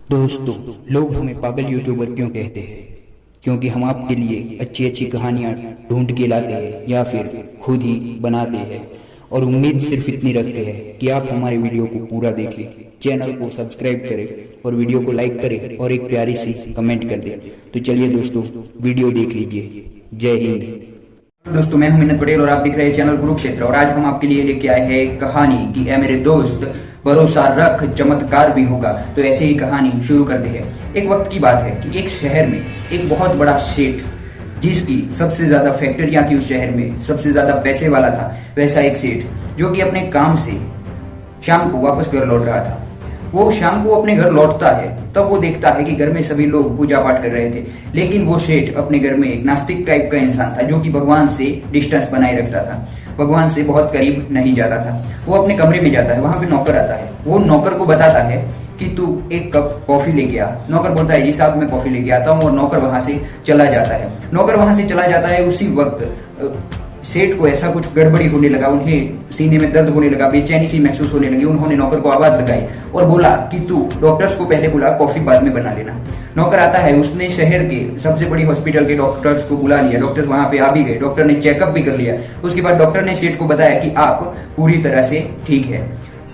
दोस्तों, लोग हमें पागल यूट्यूबर क्यों कहते हैं? क्योंकि हम आपके लिए अच्छी अच्छी कहानियां ढूंढ के लाते हैं या फिर खुद ही बनाते हैं, और उम्मीद सिर्फ इतनी रखते हैं कि आप हमारे वीडियो को पूरा देखें, चैनल को सब्सक्राइब करें और वीडियो को लाइक करें और एक प्यारी सी कमेंट कर दें। तो चलिए दोस्तों, वीडियो देख लीजिए। जय हिंद। दोस्तों, मैं हूं मिन्नत पटेल और आप देख रहे हैं चैनल कुरुक्षेत्र। और आज हम आपके लिए लेके आए हैं एक कहानी कि ए मेरे दोस्त भरोसा रख, चमत्कार भी होगा। तो ऐसे ही कहानी शुरू करते हैं। एक वक्त की बात है कि एक शहर में एक बहुत बड़ा सेठ, जिसकी सबसे ज्यादा फैक्ट्रियां थी उस शहर में, सबसे ज्यादा पैसे वाला था, वैसा एक सेठ जो कि अपने काम से शाम को वापस घर लौट रहा था। वो शाम को अपने घर लौटता है, तब वो देखता है कि घर में सभी लोग पूजा पाठ कर रहे थे, लेकिन वो सेठ अपने घर में एक नास्तिक टाइप का इंसान था जो कि भगवान से डिस्टेंस बनाए रखता था, भगवान से बहुत करीब नहीं जाता था। वो अपने कमरे में जाता है, वहां पे नौकर आता है। वो नौकर को बताता है कि तू एक कप कॉफी लेके आ। नौकर बोलता है जी साहब मैं कॉफी लेके आता हूँ, और नौकर वहां से चला जाता है। नौकर वहां से चला जाता है, उसी वक्त सेठ को ऐसा कुछ गड़बड़ी होने लगा, उन्हें सीने में दर्द होने लगा, बेचैनी सी महसूस होने लगी। उन्होंने नौकर को आवाज लगाई और बोला कि तू डॉक्टर्स को पहले बुला, कॉफी बाद में बना लेना। नौकर आता है, उसने शहर के सबसे बड़ी हॉस्पिटल के डॉक्टर्स को बुला लिया। डॉक्टर्स वहां पे आ भी गए, डॉक्टर ने चेकअप भी कर लिया। उसके बाद डॉक्टर ने सेठ को बताया कि आप पूरी तरह से ठीक है,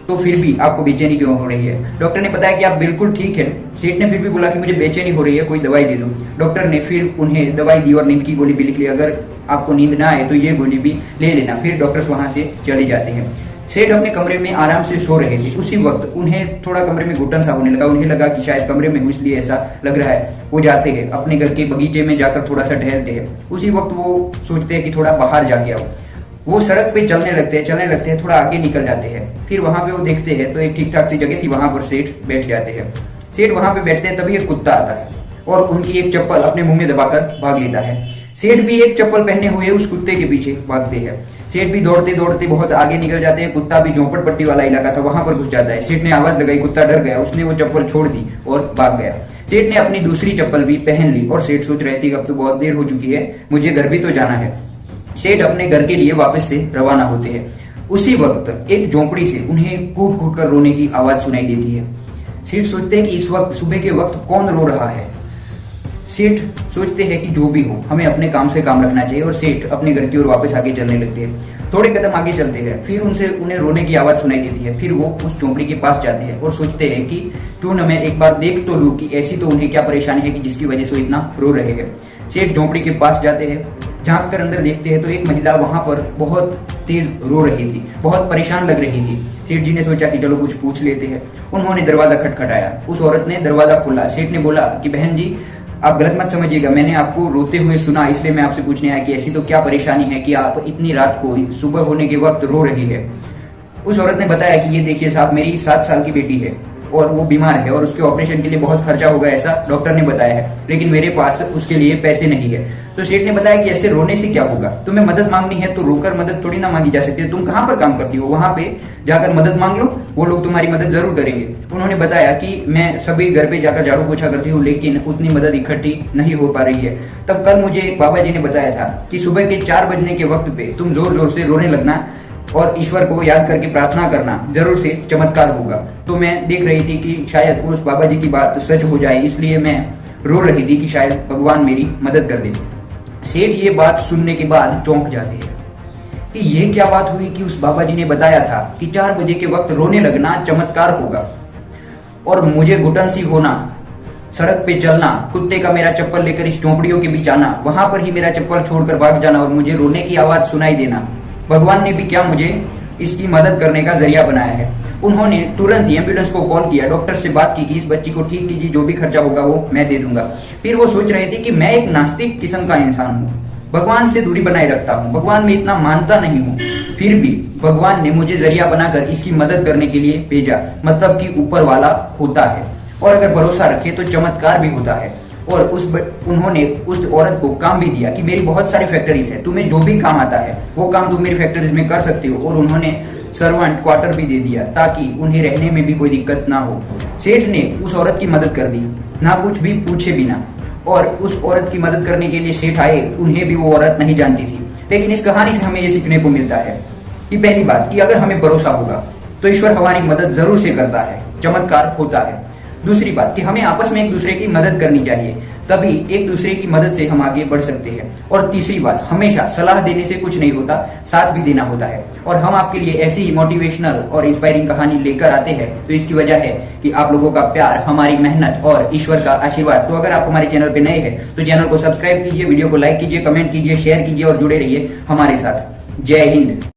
तो फिर भी आपको बेचैनी क्यों हो रही है? डॉक्टर ने बताया कि आप बिल्कुल ठीक है। सेठ ने फिर भी बोला कि मुझे बेचैनी हो रही है, कोई दवाई दे दो। डॉक्टर ने फिर उन्हें दवाई दी और नींद की गोली भी लिख ली। अगर आपको नींद ना आए तो ये गोली भी ले लेना। फिर डॉक्टर्स वहां से चले जाते हैं। सेठ अपने कमरे में आराम से सो रहे थे। उसी वक्त उन्हें थोड़ा कमरे में घुटन सा होने लगा। उन्हें लगा कि शायद कमरे में हूं इसलिए ऐसा लग रहा है। वो जाते हैं अपने घर के बगीचे में, जाकर थोड़ा सा टहलते हैं। उसी वक्त वो सोचते हैं कि थोड़ा बाहर जाके आओ। वो सड़क पे चलने लगते हैं, थोड़ा आगे निकल जाते हैं। फिर वहां पे वो देखते हैं तो एक ठीक ठाक सी जगह थी, वहां पर सेठ बैठ जाते हैं। सेठ वहां पे बैठते हैं, तभी एक कुत्ता आता है और उनकी एक चप्पल अपने मुंह में दबाकर भाग लेता है। सेठ भी एक चप्पल पहने हुए उस कुत्ते के पीछे भागते हैं। सेठ भी दौड़ते दौड़ते बहुत आगे निकल जाते हैं। कुत्ता भी झोपड़ पट्टी वाला इलाका था, वहां पर घुस जाता है। सेठ ने आवाज लगाई, कुत्ता डर गया, उसने वो चप्पल छोड़ दी और भाग गया। सेठ ने अपनी दूसरी चप्पल भी पहन ली और सेठ सोच रहे थे अब तो बहुत देर हो चुकी है, मुझे घर भी तो जाना है। सेठ अपने घर के लिए वापस से रवाना होते हैं। उसी वक्त एक झोंपड़ी से उन्हें कूट कूट कर रोने की आवाज सुनाई देती है। सेठ सोचते हैं कि इस वक्त, सुबह के वक्त कौन रो रहा है। सेठ सोचते हैं कि जो भी हो, हमें अपने काम से काम रखना चाहिए, और सेठ अपने घर की ओर वापस आगे चलने लगते हैं। थोड़े कदम आगे चलते हैं, फिर उन्हें रोने की आवाज सुनाई देती है। फिर वो उस झोंपड़ी के पास जाते हैं और सोचते हैं कि क्यों न मैं एक बार देख तो लूं कि ऐसी तो उन्हें क्या परेशानी है कि जिसकी वजह से वो इतना रो रहे हैं। सेठ झोंपड़ी के पास जाते हैं, झांक कर अंदर देखते हैं तो एक महिला वहां पर बहुत तेज रो रही थी, बहुत परेशान लग रही थी। सेठ जी ने सोचा कि चलो कुछ पूछ लेते हैं। उन्होंने दरवाजा खटखटाया। उस औरत ने दरवाजा खोला। सेठ ने बोला कि बहन जी आप गलत मत समझिएगा, मैंने आपको रोते हुए सुना, इसलिए मैं आपसे पूछने आया कि ऐसी तो क्या परेशानी है कि आप इतनी रात को, सुबह होने के वक्त रो रही है। उस औरत ने बताया कि ये देखिए साहब, मेरी 7 साल की बेटी है और वो बीमार है और उसके ऑपरेशन के लिए बहुत खर्चा होगा, ऐसा डॉक्टर ने बताया है, लेकिन मेरे पास उसके लिए पैसे नहीं है। तो सेठ ने बताया कि ऐसे रोने से क्या होगा, तुम्हें मदद मांगनी है तो रोकर मदद थोड़ी ना मांगी जा सकती है। तुम कहाँ पर काम करती हो, वहां पे जाकर मदद मांग लो, वो लोग तुम्हारी मदद जरूर करेंगे। उन्होंने बताया कि मैं सभी घर पे जाकर झाड़ू पोछा करती हूँ, लेकिन उतनी मदद इकट्ठी नहीं हो पा रही है। तब कल मुझे बाबा जी ने बताया था कि सुबह के 4 बजने के वक्त पे तुम जोर जोर से रोने लगना और ईश्वर को याद करके प्रार्थना करना, जरूर से चमत्कार होगा। तो मैं देख रही थी कि शायद उस बाबा जी की बात सच हो जाए, इसलिए मैं रो रही थी कि शायद भगवान मेरी मदद कर दे। सेठ ये बात सुनने के बाद चौंक जाते हैं कि ये क्या बात हुई कि उस बाबा जी ने बताया था कि 4 बजे के वक्त रोने लगना चमत्कार होगा, और मुझे घुटन सी होना, सड़क पे चलना, कुत्ते का मेरा चप्पल लेकर इस झोंपड़ियों के बीच आना, वहां पर ही मेरा चप्पल छोड़कर भाग जाना और मुझे रोने की आवाज सुनाई देना, भगवान ने भी क्या मुझे इसकी मदद करने का जरिया बनाया है। उन्होंने तुरंत ही एम्बुलेंस को कॉल किया, डॉक्टर से बात की कि इस बच्ची को ठीक कीजिए, जो भी खर्चा होगा वो मैं दे दूंगा। फिर वो सोच रहे थे कि मैं एक नास्तिक किस्म का इंसान हूँ, भगवान से दूरी बनाए रखता हूँ, भगवान में इतना मानता नहीं हूँ, फिर भी भगवान ने मुझे जरिया बनाकर इसकी मदद करने के लिए भेजा। मतलब कि ऊपर वाला होता है, और अगर भरोसा रखे तो चमत्कार भी होता है। और उन्होंने उस औरत को काम भी दिया कि मेरी बहुत सारी फैक्ट्रीज है, तुम्हें जो भी काम आता है वो काम तुम मेरी फैक्ट्रीज में कर सकते हो। और उन्होंने सर्वेंट क्वार्टर भी दे दिया ताकि उन्हें रहने में भी कोई दिक्कत ना हो। सेठ ने उस औरत की मदद कर दी, ना कुछ भी पूछे बिना। और उस औरत की मदद करने के लिए सेठ आए, उन्हें भी वो औरत नहीं जानती थी। लेकिन इस कहानी से हमें ये सीखने को मिलता है कि पहली बात कि अगर हमें भरोसा होगा तो ईश्वर हमारी मदद जरूर से करता है, चमत्कार होता है। दूसरी बात कि हमें आपस में एक दूसरे की मदद करनी चाहिए, तभी एक दूसरे की मदद से हम आगे बढ़ सकते हैं। और तीसरी बात, हमेशा सलाह देने से कुछ नहीं होता, साथ भी देना होता है। और हम आपके लिए ऐसी ही मोटिवेशनल और इंस्पायरिंग कहानी लेकर आते हैं, तो इसकी वजह है कि आप लोगों का प्यार, हमारी मेहनत और ईश्वर का आशीर्वाद। तो अगर आप हमारे चैनल पे नए हैं तो चैनल को सब्सक्राइब कीजिए, वीडियो को लाइक कीजिए, कमेंट कीजिए, शेयर कीजिए और जुड़े रहिए हमारे साथ। जय हिंद।